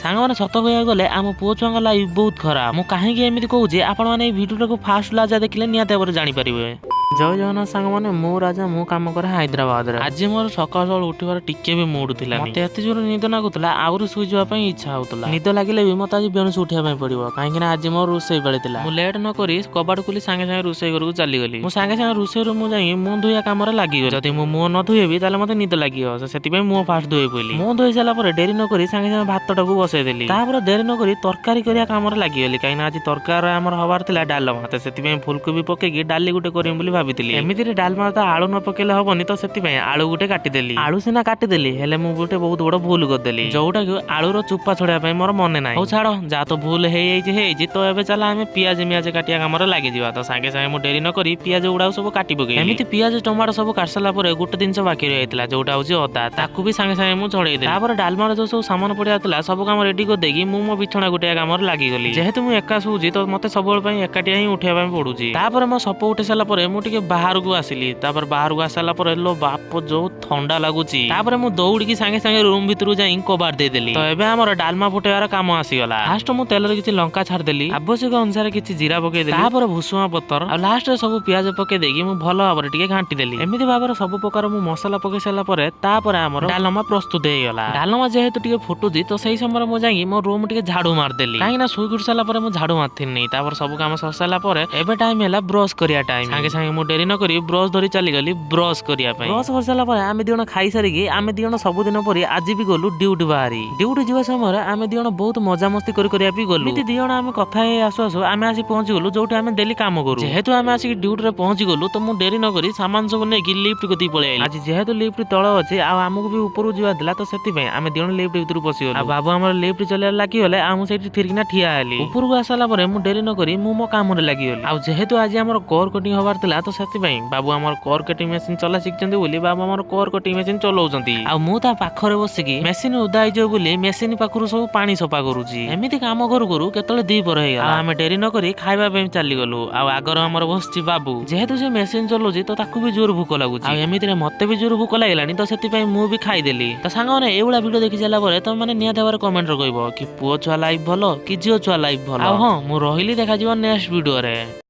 ସାଙ୍ଗମାନେ ସତ କହିବାକୁ ଗଲେ ଆମ ପୁଅ ଛୁଆଙ୍କ ଲାଇଫ୍ ବହୁତ ଖରାପ। ମୁଁ କାହିଁକି ଏମିତି କହୁଛି ଆପଣ ମାନେ ଏଇ ଭିଡିଓଟାକୁ ଫାଷ୍ଟ ଲାଜା ଦେଖିଲେ ନିହାତି ଭାବରେ ଜାଣିପାରିବେ। ଜୟ ଜଗନ୍ନାଥ ସାଙ୍ଗମାନେ, ମୁଁ ରାଜା, ମୁଁ କାମ କରେ ହାଇଦ୍ରାବାଦରେ। ଆଜି ମୋର ସକାଳୁ ସକାଳୁ ଉଠିବାର ଟିକେ ବି ମୁଡ୍ ଥିଲା। ମତେ ଏତେ ଜୋର ନିଦ ଲାଗୁଥିଲା, ଆହୁରି ଶୋଇ ଯିବା ପାଇଁ ଇଚ୍ଛା ହଉଥିଲା। ନିଦ ଲାଗିଲେ ବି ମତେ ଆଜି ବେଣୁସୁ ଉଠିବା ପାଇଁ ପଡିବ, କାହିଁକି ନା ଆଜି ମୋର ରୋଷେଇ ପାଳି ଥିଲା। ମୁଁ ଲେଟ୍ ନ କରି କବାଟ ଖୋଲି ସାଙ୍ଗେ ସାଙ୍ଗେ ରୋଷେଇ ଘରକୁ ଚାଲିଗଲି। ମୁଁ ସାଙ୍ଗେ ସାଙ୍ଗେ ରୋଷେଇରୁ ମୁଁ ଯାଇ ମୁହଁ ଧୋଇବା କାମରେ ଲାଗିଗଲି। ଯଦି ମୁଁ ମୁହଁ ନ ଧୋଇବି ତାହେଲେ ମତେ ନିଦ ଲାଗିବ, ସେଥିପାଇଁ ମୁହଁ ଫାଷ୍ଟ ଧୋଇ ପଇଲି। ମୁହଁ ଧୋଇ ସାରିଲା ପରେ ଡେରି ନ କରି ସାଙ୍ଗେ ସାଙ୍ଗେ ଭାତଟାକୁ ବସେଇଦେଲି। ତାପରେ ଡେରି ନ କରି ତରକାରୀ କରିବା କାମରେ ଲାଗିଗଲି, କାହିଁକି ନା ଆଜି ତରକାରୀ ଆମର ହବାର ଥିଲା ଡାଲମା, ସେଥିପାଇଁ ଫୁଲକୋବି ପକେଇକି ଡାଲି ଗୋଟେ କରିବି ବୋଲି ଭାବିଥିଲି। ଏମିତିରେ ଡାଲମା ତ ଆଳୁ ନ ପକେଇଲେ ହବନି, ତ ସେଥିପାଇଁ ଆଳୁ ଗୋଟେ କାଟିଦେଲି। ଆଳୁ ସିନା କାଟିଦେଲି, ହେଲେ ମୁଁ ଗୋଟେ ବହୁତ ବଡ ଭୁଲ କରିଦେଲି, ଯୋଉଟାକି ଆଳୁର ଚୋପା ଛଡେଇବା ପାଇଁ ମୋର ମନେ ନାହିଁ। ହଉ ଛାଡ, ଯାହା ତ ଭୁଲ ହେଇଯାଇଛି ତ ଏବେ ଚାଲ ଆମେ ପିଆଜ ମିଆଜ କାଟିବା କାମରେ ଲାଗିଯିବା। ତ ସାଙ୍ଗେ ସାଙ୍ଗେ ମୁଁ ଡେରି ନ କରି ପିଆଜ ଗୁଡାକୁ ସବୁ କାଟି ପକେଇଲି। ଏମିତି ପିଆଜ ଟମାଟୋ ସବୁ କାଟି ସାରିଲା ପରେ ଗୋଟେ ଜିନିଷ ବାକି ରହିଯାଇଥିଲା, ଯୋଉଟା ହଉଛି ଅଦା। ତାକୁ ବି ସାଙ୍ଗେ ସାଙ୍ଗେ ମୁଁ ଛଡେଇଦେଲି। ତାପରେ ଡାଲମାର ଯୋଉ ସବୁ ସାମାନ ପଡିବା ଥିଲା ସବୁ କାମ ରେଡି କରିଦେଇକି ମୁଁ ମୋ ବିଛଣା ଗୋଟିଏ କାମରେ ଲାଗିଗଲି। ଯେହେତୁ ମୁଁ ଏକା ଶୋଉଛି ତ ମତେ ସବୁବେଳେ ପାଇଁ ଏକାଟିଆ ହିଁ ଉଠିବା ପାଇଁ ପଡୁଛି। ତାପରେ ମୋ ସପ ଉଠି ସାରିଲା ପରେ ମୁଁ ଟିକେ ବାହାରକୁ ଆସିଲି। ତାପରେ ବାହାରକୁ ଆସିଲା ପରେ लो ବାପ ଯୋଉ ଥଣ୍ଡା ଲାଗୁଛି। ତାପରେ ମୁଁ ଦୌଡିକି ସାଙ୍ଗେ ସାଙ୍ଗେ ରୁମ ଭିତରକୁ ଯାଇ କବାଟ ଦେଇଦେଲି। ତ ଏବେ ଆମର ଡାଲମା ଫୁଟେଇବାର କାମ ଆସିଗଲା। ଫାଷ୍ଟ ମୁଁ ତେଲରେ କିଛି ଲଙ୍କା ଛାଡିଦେଲି, ଆବଶ୍ୟକ ଅନୁସାରେ କିଛି ଜିରା ପକେଇଦେଲି, ତାପରେ ଭୁସୁଙ୍ଗା ପତ୍ର ଆଉ ଲାଷ୍ଟରେ ସବୁ ପିଆଜ ପକେଇ ଦେଇକି ମୁଁ ଭଲ ଭାବରେ ଟିକେ ଘାଣ୍ଟି ଦେଲି। ଏମିତି ଭାବରେ ସବୁ ପ୍ରକାର ମୁଁ ମସଲା ପକେଇ ସାରିଲା ପରେ ତାପରେ ଆମର ଡାଲମା ପ୍ରସ୍ତୁତ ହେଇଗଲା। ଡାଲମା ଯେହେତୁ ଟିକେ ଫୁଟୁଛି ତ ସେଇ ସମୟରେ ମୁଁ ଯାଇକି ମୋ ରୁମ ଟିକେ ଝାଡୁ ମାରିଦେଲି, କାହିଁକି ନା ଶୋଇ ସାରିଲା ପରେ ମୁଁ ଝାଡୁ ମାରିଥିନି। ତାପରେ ସବୁ କାମ ସରିସାରିଲା ପରେ ଏବେ ଟାଇମ ହେଲା ବ୍ରଶ କରିବା ଟାଇମ। ସାଙ୍ଗେ ସାଙ୍ଗେ ମୁଁ ଡେରି ନ କରି ବ୍ରଶ ଧରି ଚାଲିଗଲି ବ୍ରଶ କରିବା ପାଇଁ। ବ୍ରଶ କରିସାରିଲା ପରେ ଆମେ ଦି ଜଣ ଖାଇସାରିକି ଆମେ ଦି ଜଣ ସବୁଦିନ ପରି ଆଜି ବି ଗଲୁ ଡ୍ୟୁଟି ବାହାରି। ଡ୍ୟୁଟି ଯିବା ସମୟରେ ଆମେ ଦି ଜଣ ବହୁତ ମଜାମସ୍ତି କରିବା ବି ଗଲୁ। ଏମିତି ଦି ଜଣ ଆମେ କଥା ହେଇ ଆସୁ ଆସୁ ଆମେ ଆସି ପହଞ୍ଚିଗଲୁ ଯୋଉଠି ଆମେ ଡେଲି କାମ କରୁ। ଯେହେତୁ ଆମେ ଆସିକି ଡ୍ୟୁଟିରେ ପହଞ୍ଚି ଗଲୁ ତ ମୁଁ ଡେରି ନ କରି ସାମାନ ସବୁ ନେଇକି ଲିଫ୍ଟ କତିକି ପଳେଇ ଆଇଲି। ଆଜି ଯେହେତୁ ଲିଫ୍ଟ ତଳ ଅଛି ଆଉ ଆମକୁ ବି ଉପରକୁ ଯିବାର ଥିଲା, ତ ସେଥିପାଇଁ ଆମେ ଦି ଜଣ ଲିଫ୍ଟ ଭିତରକୁ ପଶିଗଲୁ। ଆଉ ବାବୁ ଆମର ଲିଫ୍ଟ ଚଲେଇବାରେ ଲାଗିଗଲେ ଆଉ ମୁଁ ସେଇଠି ଥିରିକିନା ଠିଆ ହେଲି। ଉପରକୁ ଆସିଲା ପରେ ମୁଁ ଡେରି ନ କରି ମୁଁ ମୋ କାମରେ ଲାଗିଗଲି। ଆଉ ଯେହେତୁ ଆଜି ଆମର କୋର କଟିଂ ହବାର ଥିଲା ତ ସେଥିପାଇଁ ବାବୁ ଆମର କୋର କଟିଂ ମେସିନ ଚଲା ଶିଖିଛନ୍ତି ବୋଲି ବାବୁ ଆମର କୋର କଟିଂ ମେସିନ ଚଲାଉଛନ୍ତି। ଆଉ ମୁଁ ତା ପାଖରେ ବସିକି ମେସିନ ଓଦା ହେଇଯିବ ବୋଲି ମେସିନ ପାଖରୁ ସବୁ ପାଣି ସଫା କରୁଛି। ଏମିତି କାମ କରୁ କରୁ କେତେବେଳେ ଦିପହର ହେଇଗଲା। ଆଉ ଆମେ ଡେରି ନ କରି ଖାଇବା ପାଇଁ ଚାଲିଗଲୁ। ଆଉ ଆଗର ଆମର ବସିଛି ବାବୁ, ଯେହେତୁ ସେ ମେସିନ ଚଲାଉଛି ତ ତାକୁ ବି ଜୋର ଭୋକ ଲାଗୁଛି। ଆଉ ଏମିତିରେ ମତେ ବି ଜୋର ଭୋକ ଲାଗିଲାଣି, ତ ସେଥିପାଇଁ ମୁଁ ବି ଖାଇଦେଲି। ତ ସାଙ୍ଗମାନେ ଏଇଭଳିଆ ଭିଡିଓ ଦେଖି ସାରିଲା ପରେ ତମେ ମାନେ ନିହାତି ଭାବରେ କମେଣ୍ଟରେ କହିବ କି ପୁଅ ଛୁଆ ଲାଇଫ ଭଲ କି ଝିଅ ଛୁଆ ଲାଇଫ ଭଲ। ଆଉ ହଁ, ମୁଁ ରହିଲି, ଦେଖାଯିବ ନେକ୍ସଟ ଭିଡିଓରେ।